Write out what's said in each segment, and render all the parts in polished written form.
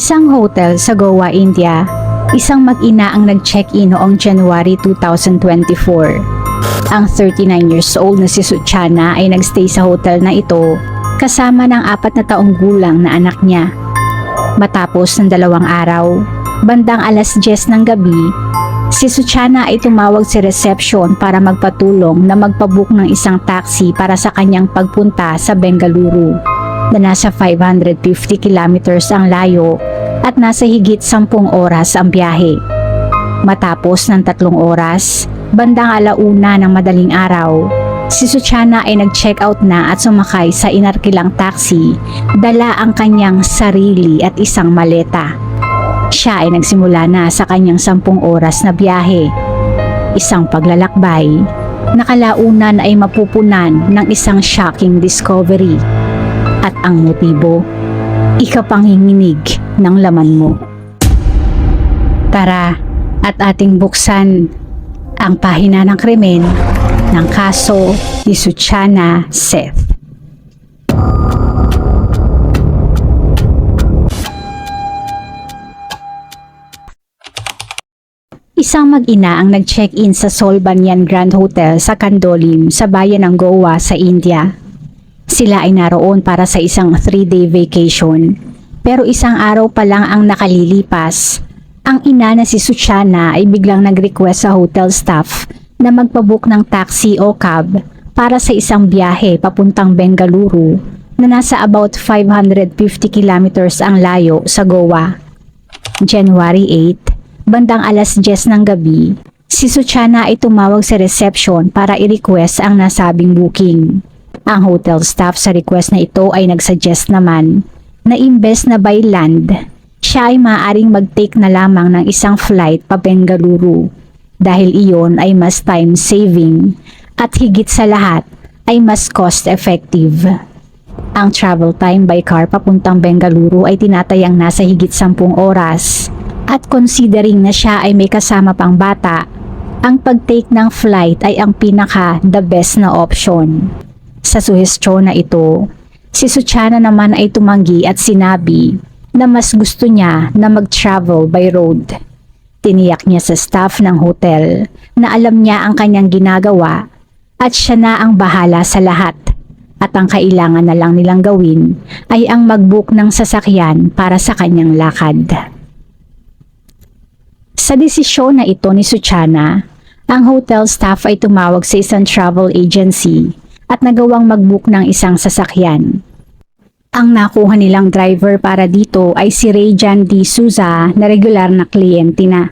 Isang hotel sa Goa, India. Isang mag-ina ang nag-check-in noong January 2024. Ang 39 years old na si Suchana ay nagstay sa hotel na ito kasama ng 4 na taong gulang na anak niya. Matapos ng 2 araw, bandang alas 10 ng gabi, si Suchana ay tumawag sa reception para magpatulong na magpabook ng isang taxi para sa kanyang pagpunta sa Bengaluru na nasa 550 kilometers ang layo at nasa higit 10 oras ang biyahe. Matapos ng 3 oras, bandang 1:00 ng madaling araw, si Suchana ay nag-check-out na at sumakay sa inarkilang taxi, dala ang kanyang sarili at isang maleta. Siya ay nagsimula na sa kanyang 10 oras na biyahe. Isang paglalakbay na kalaunan ay mapupunan ng isang shocking discovery. At ang motibo, ikapanginginig ng laman mo. Tara at ating buksan ang pahina ng krimen ng kaso ni Suchana Seth. Isang mag-ina ang nag-check-in sa Solbanyan Grand Hotel sa Candolim sa bayan ng Goa sa India. Sila ay naroon para sa isang 3-day vacation. Pero isang araw pa lang ang nakalilipas, ang ina na si Suchana ay biglang nag-request sa hotel staff na magpabook ng taxi o cab para sa isang biyahe papuntang Bengaluru na nasa about 550 kilometers ang layo sa Goa. January 8, bandang alas 10 ng gabi, si Suchana ay tumawag sa reception para i-request ang nasabing booking. Ang hotel staff sa request na ito ay nagsuggest naman na imbes na by land, siya ay maaaring mag-take na lamang ng isang flight pa Bengaluru dahil iyon ay mas time saving at higit sa lahat ay mas cost effective. Ang travel time by car papuntang Bengaluru ay tinatayang nasa higit 10 oras at considering na siya ay may kasama pang bata, ang pag-take ng flight ay ang pinaka the best na option. Sa suhestyon na ito, si Suchana naman ay tumanggi at sinabi na mas gusto niya na mag-travel by road. Tiniyak niya sa staff ng hotel na alam niya ang kanyang ginagawa at siya na ang bahala sa lahat at ang kailangan na lang nilang gawin ay ang mag-book ng sasakyan para sa kanyang lakad. Sa desisyon na ito ni Suchana, ang hotel staff ay tumawag sa isang travel agency at nagawang mag-book ng isang sasakyan. Ang nakuha nilang driver para dito ay si Rayjan D. Souza na regular na kliyente na.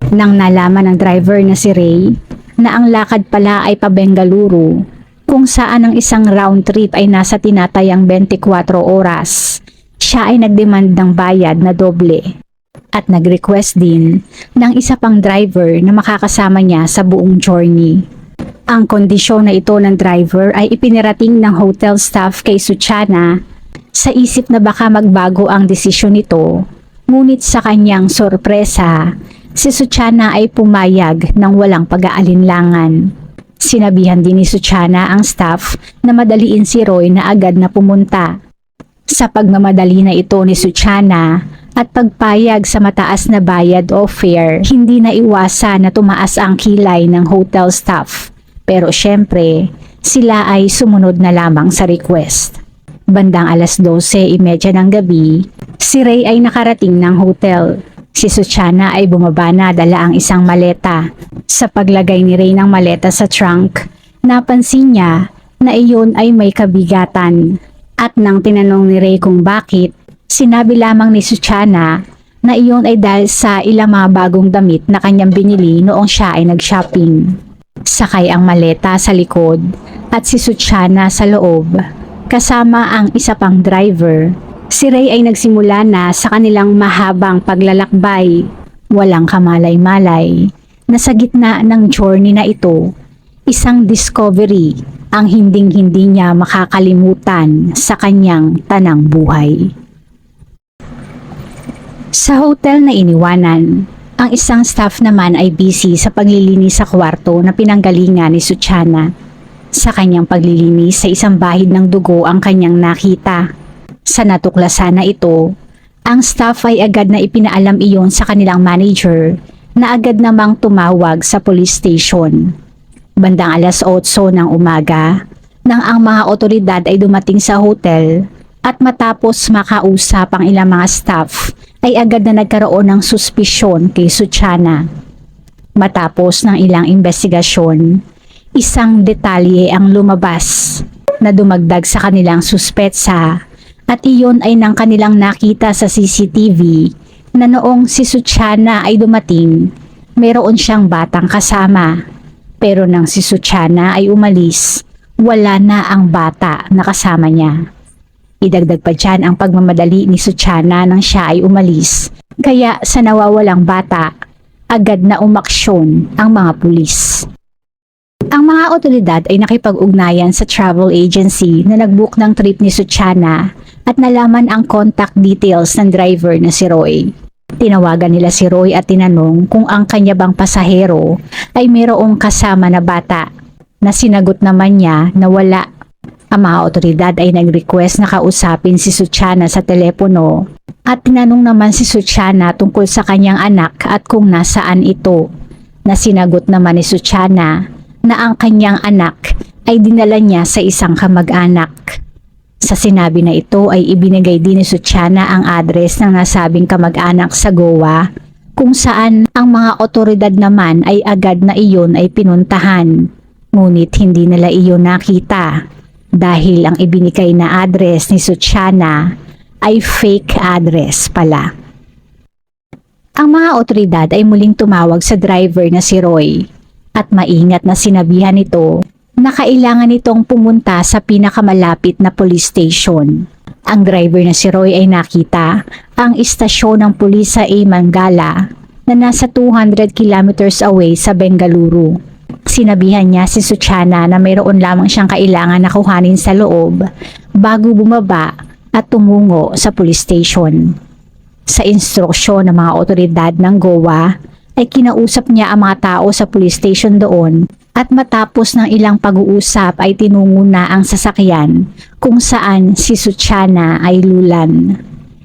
Nang nalaman ng driver na si Ray na ang lakad pala ay pa Bengaluru, kung saan ang isang round trip ay nasa tinatayang 24 oras, siya ay nagdemand ng bayad na doble at nag-request din ng isa pang driver na makakasama niya sa buong journey. Ang kondisyon na ito ng driver ay ipinarating ng hotel staff kay Suchana sa isip na baka magbago ang desisyon nito, ngunit sa kanyang sorpresa, si Suchana ay pumayag ng walang pag-aalinlangan. Sinabihan din ni Suchana ang staff na madaliin si Roy na agad na pumunta. Sa pagmamadali na ito ni Suchana at pagpayag sa mataas na bayad o fare, hindi na iwasan na tumaas ang kilay ng hotel staff. Pero syempre, sila ay sumunod na lamang sa request. Bandang alas 12:30 ng gabi, si Ray ay nakarating ng hotel. Si Suchana ay bumaba na dala ang isang maleta. Sa paglagay ni Ray ng maleta sa trunk, napansin niya na iyon ay may kabigatan. At nang tinanong ni Ray kung bakit, sinabi lamang ni Suchana na iyon ay dahil sa ilang mga bagong damit na kanyang binili noong siya ay nag-shopping. Sakay ang maleta sa likod at si Suchana sa loob, kasama ang isa pang driver. Si Ray ay nagsimula na sa kanilang mahabang paglalakbay. Walang kamalay-malay na sa gitna ng journey na ito, isang discovery ang hinding-hindi niya makakalimutan sa kanyang tanang buhay. Sa hotel na iniwanan, ang isang staff naman ay busy sa paglilinis sa kwarto na pinanggalingan ni Suchana. Sa kanyang paglilinis sa isang bahid ng dugo ang kanyang nakita. Sa natuklasan na ito, Ang staff ay agad na ipinaalam iyon sa kanilang manager na agad namang tumawag sa police station. Bandang alas 8 ng umaga, nang ang mga otoridad ay dumating sa hotel at matapos makausap ang ilang mga staff, ay agad na nagkaroon ng suspisyon kay Suchana. Matapos ng ilang investigasyon, isang detalye ang lumabas na dumagdag sa kanilang suspetsa at iyon ay nang kanilang nakita sa CCTV na noong si Suchana ay dumating, meron siyang batang kasama. Pero nang si Suchana ay umalis, wala na ang bata na kasama niya. Idagdag pa dyan ang pagmamadali ni Suchana nang siya ay umalis. Kaya sa nawawalang bata, agad na umaksyon ang mga pulis. Ang mga otoridad ay nakipag-ugnayan sa travel agency na nag-book ng trip ni Suchana at nalaman ang contact details ng driver na si Roy. Tinawagan nila si Roy at tinanong kung ang kanya bang pasahero ay mayroong kasama na bata, na sinagot naman niya na wala. Ang mga otoridad ay nag-request na kausapin si Suchana sa telepono at tinanong naman si Suchana tungkol sa kanyang anak at kung nasaan ito, na sinagot naman ni Suchana na ang kanyang anak ay dinala niya sa isang kamag-anak. Sa sinabi na ito ay ibinigay din ni Suchana ang address ng nasabing kamag-anak sa Goa, kung saan ang mga otoridad naman ay agad na iyon ay pinuntahan. Ngunit hindi nila iyon nakita dahil ang ibinigay na address ni Suchana ay fake address pala. Ang mga otoridad ay muling tumawag sa driver na si Roy at maingat na sinabihan ito na kailangan itong pumunta sa pinakamalapit na police station. Ang driver na si Roy ay nakita ang istasyon ng pulis sa Mangala na nasa 200 kilometers away sa Bengaluru. Sinabihan niya si Suchana na mayroon lamang siyang kailangan na kuhanin sa loob bago bumaba at tumungo sa police station. Sa instruksyon ng mga otoridad ng Goa, ay kinausap niya ang mga tao sa police station doon at matapos ng ilang pag-uusap ay tinungo na ang sasakyan kung saan si Suchana ay lulan.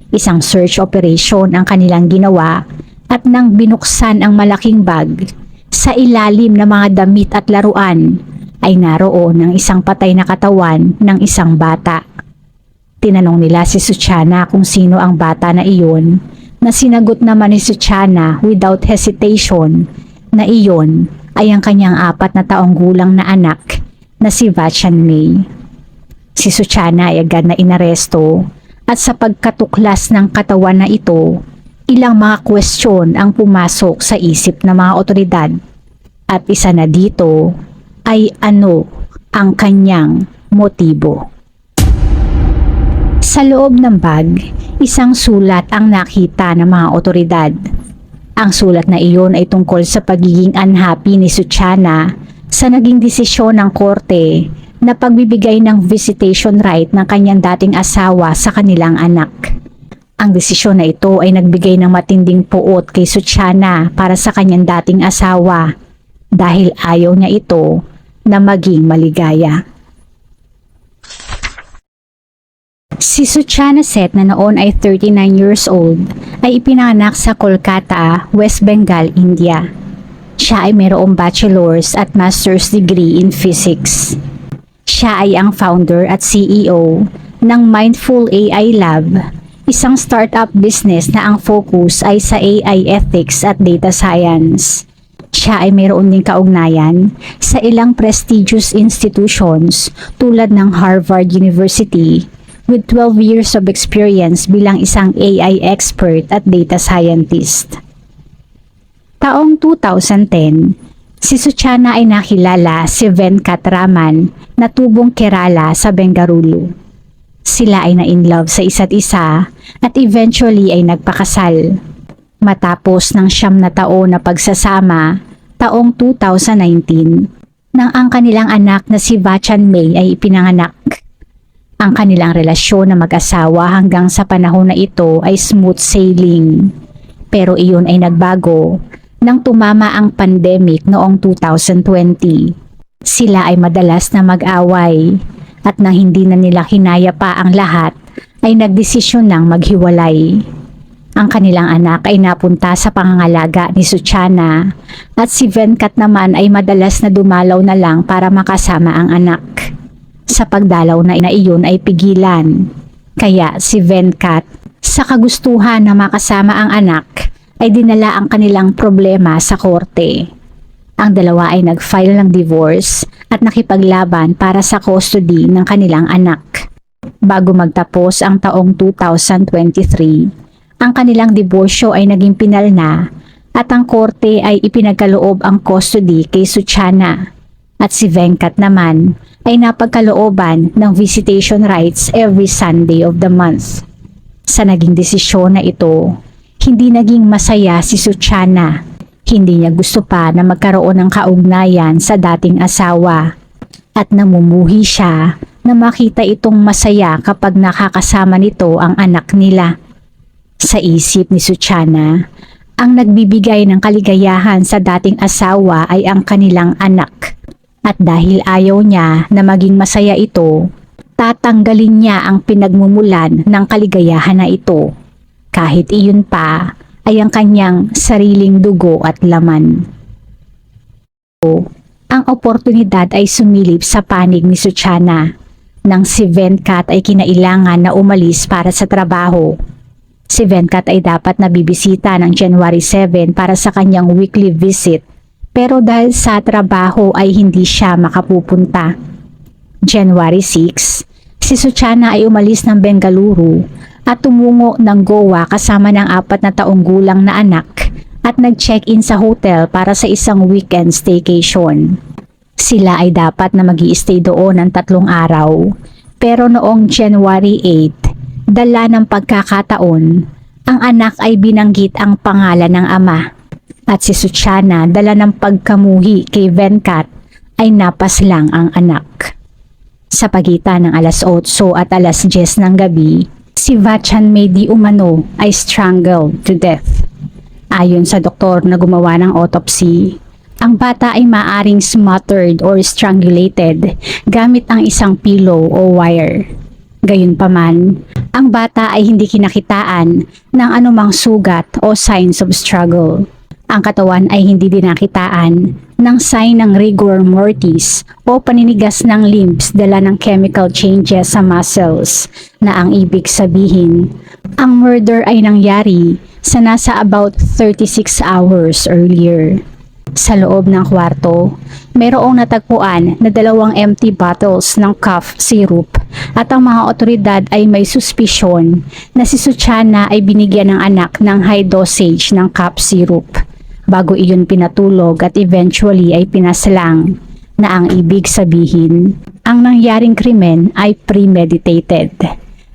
Isang search operation ang kanilang ginawa at nang binuksan ang malaking bag, sa ilalim ng mga damit at laruan ay naroon ang isang patay na katawan ng isang bata. Tinanong nila si Suchana kung sino ang bata na iyon, na sinagot naman ni Suchana without hesitation na iyon ay ang kanyang 4 na taong gulang na anak na si Vachan May. Si Suchana ay agad na inaresto at sa pagkatuklas ng katawan na ito, ilang mga kwestiyon ang pumasok sa isip ng mga otoridad at isa na dito ay ano ang kanyang motibo. Sa loob ng bag, isang sulat ang nakita ng mga otoridad. Ang sulat na iyon ay tungkol sa pagiging unhappy ni Suchana sa naging desisyon ng korte na pagbibigay ng visitation right ng kanyang dating asawa sa kanilang anak. Ang desisyon na ito ay nagbigay ng matinding puot kay Suchana para sa kanyang dating asawa dahil ayaw niya ito na maging maligaya. Si Suchana Seth na noon ay 39 years old ay ipinanganak sa Kolkata, West Bengal, India. Siya ay mayroong bachelor's at master's degree in physics. Siya ay ang founder at CEO ng Mindful AI Lab, isang startup business na ang focus ay sa AI ethics at data science. Siya ay mayroon ding kaugnayan sa ilang prestigious institutions tulad ng Harvard University, with 12 years of experience bilang isang AI expert at data scientist. Taong 2010, si Suchana ay nakilala si Venkatraman na tubong Kerala sa Bengaluru. Sila ay na-inlove sa isa't isa at eventually ay nagpakasal. Matapos ng 9 na taon na pagsasama, taong 2019, nang ang kanilang anak na si Vachan May ay ipinanganak. Ang kanilang relasyon na mag-asawa hanggang sa panahon na ito ay smooth sailing. Pero iyon ay nagbago nang tumama ang pandemic noong 2020. Sila ay madalas na mag-away at nang hindi na nila hinaya pa ang lahat, ay nagdesisyon ng maghiwalay. Ang kanilang anak ay napunta sa pangangalaga ni Suchana at si Venkat naman ay madalas na dumalaw na lang para makasama ang anak. Sa pagdalaw na iyon ay pigilan. Kaya si Venkat, sa kagustuhan na makasama ang anak, ay dinala ang kanilang problema sa korte. Ang dalawa ay nag-file ng divorce at nakipaglaban para sa custody ng kanilang anak. Bago magtapos ang taong 2023, ang kanilang diborsyo ay naging pinal na at ang korte ay ipinagkaloob ang custody kay Suchana at si Venkat naman ay napagkalooban ng visitation rights every Sunday of the month. Sa naging desisyon na ito, hindi naging masaya si Suchana. Hindi niya gusto pa na magkaroon ng kaugnayan sa dating asawa at namumuhi siya na makita itong masaya kapag nakakasama nito ang anak nila. Sa isip ni Suchana, ang nagbibigay ng kaligayahan sa dating asawa ay ang kanilang anak. At dahil ayaw niya na maging masaya ito, tatanggalin niya ang pinagmumulan ng kaligayahan na ito. Kahit iyon pa ay ang kanyang sariling dugo at laman. Ang oportunidad ay sumilip sa panig ni Suchana nang si Venkat ay kinailangan na umalis para sa trabaho. Si Venkat ay dapat nabibisita ng January 7 para sa kanyang weekly visit, pero dahil sa trabaho ay hindi siya makapupunta. January 6, si Suchana ay umalis ng Bengaluru at tumungo ng Goa kasama ng 4 na taong gulang na anak at nag-check-in sa hotel para sa isang weekend staycation. Sila ay dapat na mag-i-stay doon ng 3 araw, pero noong January 8, dala ng pagkakataon, ang anak ay binanggit ang pangalan ng ama at si Suchana dala ng pagkamuhi kay Venkat ay napaslang ang anak. Sa pagitan ng alas 8 at alas 10 ng gabi, si Vachan may di umano ay strangled to death. Ayon sa doktor na gumawa ng autopsy, ang bata ay maaring smothered or strangulated gamit ang isang pillow o wire. Gayunpaman, ang bata ay hindi kinakitaan ng anumang sugat o signs of struggle. Ang katawan ay hindi dinakitaan ng sign ng rigor mortis o paninigas ng limbs dala ng chemical changes sa muscles na ang ibig sabihin, ang murder ay nangyari sa nasa about 36 hours earlier. Sa loob ng kwarto, mayroong natagpuan na 2 empty bottles ng cough syrup at ang mga otoridad ay may suspisyon na si Suchana ay binigyan ng anak ng high dosage ng cough syrup bago iyon pinatulog at eventually ay pinaslang, na ang ibig sabihin, ang nangyaring krimen ay premeditated.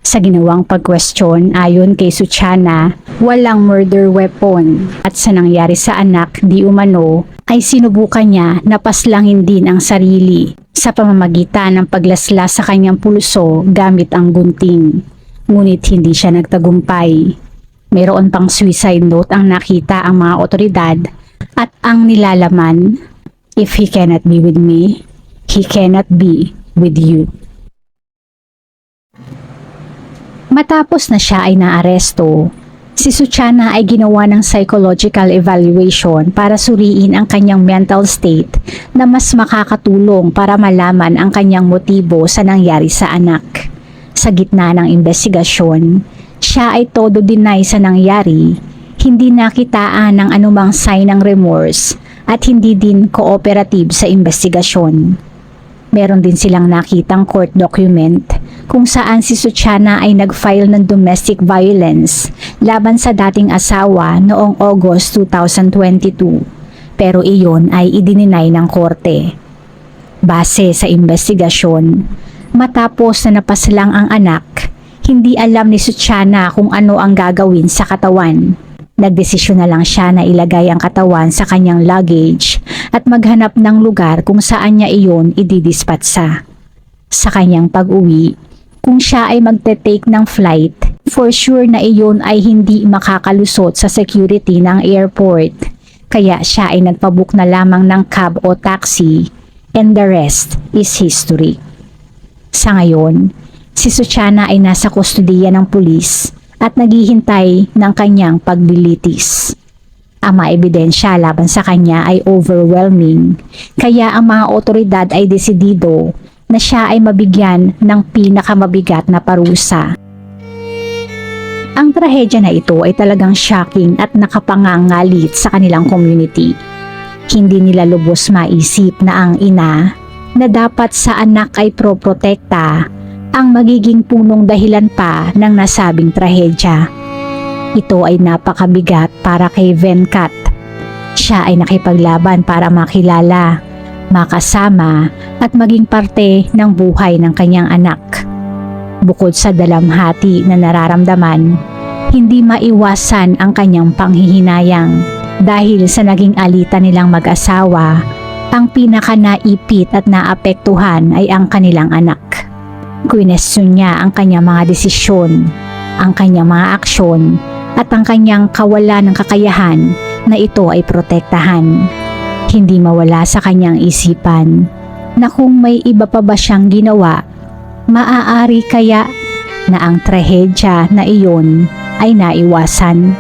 Sa ginawang pag-question ayon kay Suchana, walang murder weapon at sa nangyari sa anak di umano ay sinubukan niya na paslangin din ang sarili sa pamamagitan ng paglasla sa kanyang pulso gamit ang gunting. Ngunit hindi siya nagtagumpay. Mayroon pang suicide note ang nakita ang mga otoridad at ang nilalaman, "If he cannot be with me, he cannot be with you." Matapos na siya ay naaresto, si Suchana ay ginawa ng psychological evaluation para suriin ang kanyang mental state na mas makakatulong para malaman ang kanyang motibo sa nangyari sa anak. Sa gitna ng investigasyon, siya ay todo deny sa nangyari, hindi nakitaan ng anumang sign ng remorse at hindi din cooperative sa investigasyon. Meron din silang nakitang court document kung saan si Suchana ay nag-file ng domestic violence laban sa dating asawa noong August 2022, pero iyon ay idininay ng korte. Base sa investigasyon, matapos na napaslang ang anak, hindi alam ni Suchana kung ano ang gagawin sa katawan. Nagdesisyon na lang siya na ilagay ang katawan sa kanyang luggage at maghanap ng lugar kung saan niya iyon ididispatsa. Sa kanyang pag-uwi, kung siya ay magte-take ng flight, for sure na iyon ay hindi makakalusot sa security ng airport. Kaya siya ay nagpabook na lamang ng cab o taxi, and the rest is history. Sa ngayon, si Suchana ay nasa kustudiya ng pulis at naghihintay ng kanyang paglilitis. Ang mga ebidensya laban sa kanya ay overwhelming, kaya ang mga otoridad ay desidido na siya ay mabigyan ng pinakamabigat na parusa. Ang trahedya na ito ay talagang shocking at nakapangangalit sa kanilang community. Hindi nila lubos maisip na ang ina na dapat sa anak ay proprotekta ang magiging punong dahilan pa ng nasabing trahedya. Ito ay napakabigat para kay Venkat. Siya ay nakipaglaban para makilala, makasama at maging parte ng buhay ng kanyang anak. Bukod sa dalamhati na nararamdaman, hindi maiwasan ang kanyang panghihinayang dahil sa naging alitan nilang mag-asawa, ang pinakanaipit at naapektuhan ay ang kanilang anak. Kwinestyon niya ang kanyang mga desisyon, ang kanyang mga aksyon at ang kanyang kawalan ng kakayahan na ito ay protektahan. Hindi mawala sa kanyang isipan na kung may iba pa ba siyang ginawa, maaari kaya na ang trahedya na iyon ay naiwasan.